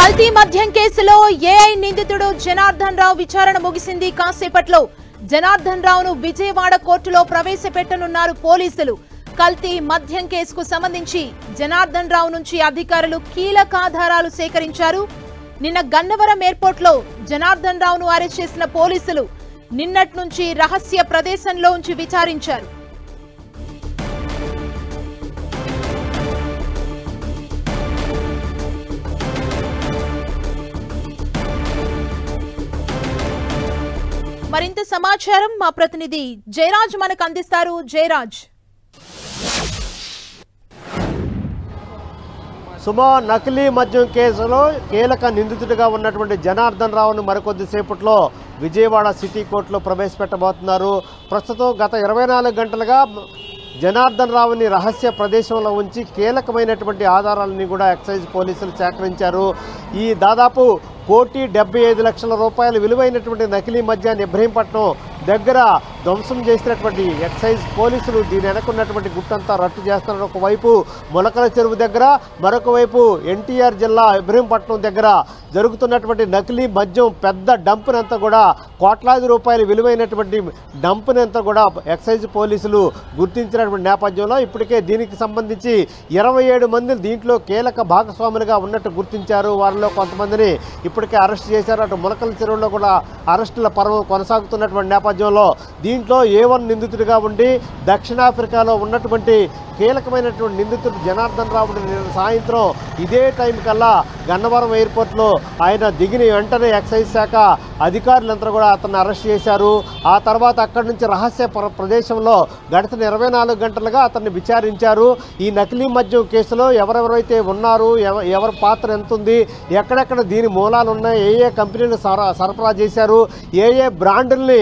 కల్తీ మద్యం కేసులో ఏఐ నిందితుడు జనార్దన్ రావు విచారణ ముగిసింది. కాసేపట్లో జనార్దన్ రావును విజయవాడ కోర్టులో ప్రవేశపెట్టనున్నారు పోలీసులు. కల్తీ మద్యం కేసుకు సంబంధించి జనార్దన్ రావు నుంచి అధికారులు కీలక ఆధారాలు సేకరించారు. నిన్న గన్నవరం ఎయిర్పోర్ట్లో జనార్దన్ రావును అరెస్ట్ చేసిన పోలీసులు నిన్నటి నుంచి రహస్య ప్రదేశంలో ఉంచి విచారించారు. మరింత సమాచారం మా ప్రతినిధి జయరాజ్ మనకు అందిస్తారు. జయరాజ్, సుమా, నకిలీ మద్యం కేసులో కీలక నిందితుడిగా ఉన్నటువంటి జనార్దన్ రావును మరికొద్దిసేపట్లో విజయవాడ సిటీ కోర్టులో ప్రవేశపెట్టబోతున్నారు. ప్రస్తుతం గత 24 గంటలుగా జనార్దన్ రావుని రహస్య ప్రదేశంలో ఉంచి కీలకమైనటువంటి ఆధారాలని కూడా ఎక్సైజ్ పోలీసులు సేకరించారు. ఈ దాదాపు 1,75,00,000 రూపాయల విలువైనటువంటి నకిలీ మద్యాన్ని ఇబ్రహీంపట్నం దగ్గర ధ్వంసం చేసినటువంటి ఎక్సైజ్ పోలీసులు దీని వెనకున్నటువంటి గుట్టంతా రట్టు చేస్తున్నారు. ఒకవైపు మొలకల చెరువు దగ్గర, మరొక వైపు ఎన్టీఆర్ జిల్లా ఇబ్రహీంపట్నం దగ్గర జరుగుతున్నటువంటి నకిలీ మద్యం పెద్ద డంపునంతా కూడా కోట్లాది రూపాయలు విలువైనటువంటి డంపునంతా కూడా ఎక్సైజ్ పోలీసులు గుర్తించినటువంటి నేపథ్యంలో ఇప్పటికే దీనికి సంబంధించి 27 మంది దీంట్లో కీలక భాగస్వాములుగా ఉన్నట్టు గుర్తించారు. వారిలో కొంతమందిని ఇప్పటికే అరెస్ట్ చేశారు. అటు మొలకల చెరువులో కూడా అరెస్టుల పర్వం కొనసాగుతున్నటువంటి నేపథ్యంలో దీంట్లో A1 నిందితుడిగా ఉండి దక్షిణాఫ్రికాలో ఉన్నటువంటి కీలకమైనటువంటి నిందితుడు జనార్దన్ రావుని సాయంత్రం ఇదే టైం కల్లా గన్నవరం ఎయిర్పోర్ట్లో ఆయన దిగిన వెంటనే ఎక్సైజ్ శాఖ అధికారులంతా కూడా అతన్ని అరెస్ట్ చేశారు. ఆ తర్వాత అక్కడి నుంచి రహస్య ప్రదేశంలో గడిచిన 24 గంటలుగా అతన్ని విచారించారు. ఈ నకిలీ మద్యం కేసులో ఎవరెవరైతే ఉన్నారు, ఎవరి పాత్ర ఎంత ఉంది, ఎక్కడెక్కడ దీని మూలాలు ఉన్నాయి, ఏ కంపెనీలు సరఫరా చేశారు, ఏ బ్రాండుల్ని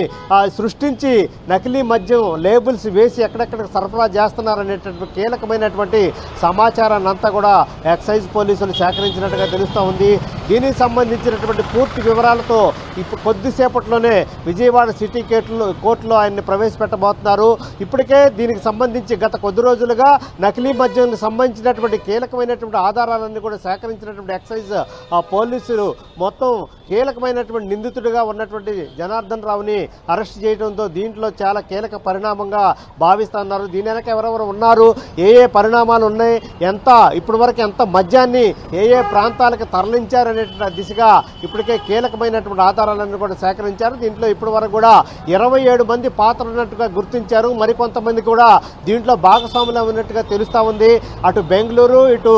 సృష్టించి నకిలీ మద్యం లేబుల్స్ వేసి ఎక్కడెక్కడ సరఫరా చేస్తున్నారనేటువంటి కీలకమైనటువంటి సమాచారాన్ని అంతా కూడా ఎక్సైజ్ పోలీసులు సేకరించినట్టుగా తెలుస్తూ ఉంది. దీనికి సంబంధించినటువంటి పూర్తి వివరాలతో ఇప్పుడు కొద్దిసేపట్లోనే విజయవాడ సిటీ కోర్టులో ఆయన్ని ప్రవేశపెట్టబోతున్నారు. ఇప్పటికే దీనికి సంబంధించి గత కొద్ది రోజులుగా నకిలీ మద్యానికి సంబంధించినటువంటి కీలకమైనటువంటి ఆధారాలన్నీ కూడా సేకరించినటువంటి ఎక్సైజ్ పోలీసులు మొత్తం కీలకమైనటువంటి నిందితుడిగా ఉన్నటువంటి జనార్దన్ రావుని అరెస్ట్ చేయడంతో దీంట్లో చాలా కీలక పరిణామంగా భావిస్తున్నారు. దీని వెనక ఎవరెవరు ఉన్నారు, ఏ పరిణామాలు ఉన్నాయి, ఇప్పటి వరకు ఎంత మద్యాన్ని ఏ ప్రాంతాలకు తరలించారనేటువంటి దిశగా ఇప్పటికే కీలకమైనటువంటి ఆధారాలన్నీ కూడా సేకరించారు. దీంట్లో ఇప్పటి వరకు కూడా 27 మంది పాత్ర ఉన్నట్టుగా గుర్తించారు. మరికొంతమంది కూడా దీంట్లో భాగస్వాములు ఉన్నట్టుగా తెలుస్తూ ఉంది. అటు బెంగళూరు, ఇటు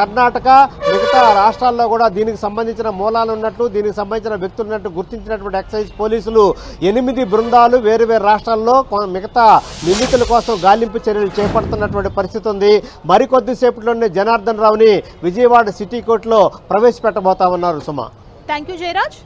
కర్ణాటక, మిగతా రాష్ట్రాల్లో కూడా దీనికి సంబంధించిన మూలాలు ఉన్నట్లు, దీనికి సంబంధించిన వ్యక్తులు ఉన్నట్టు గుర్తించినటువంటి ఎక్సైజ్ పోలీసులు 8 బృందాలు వేరు వేరు రాష్ట్రాల్లో మిగతా నిందితుల కోసం గాలింపు చర్యలు చేపడుతున్నటువంటి పరిస్థితి ఉంది. మరికొద్దిసేపట్లోనే జనార్దన్ రావుని విజయవాడ సిటీ కోర్టులో ప్రవేశపెట్టబోతా ఉన్నారు. సుమా, థ్యాంక్ యూ జయరాజ్.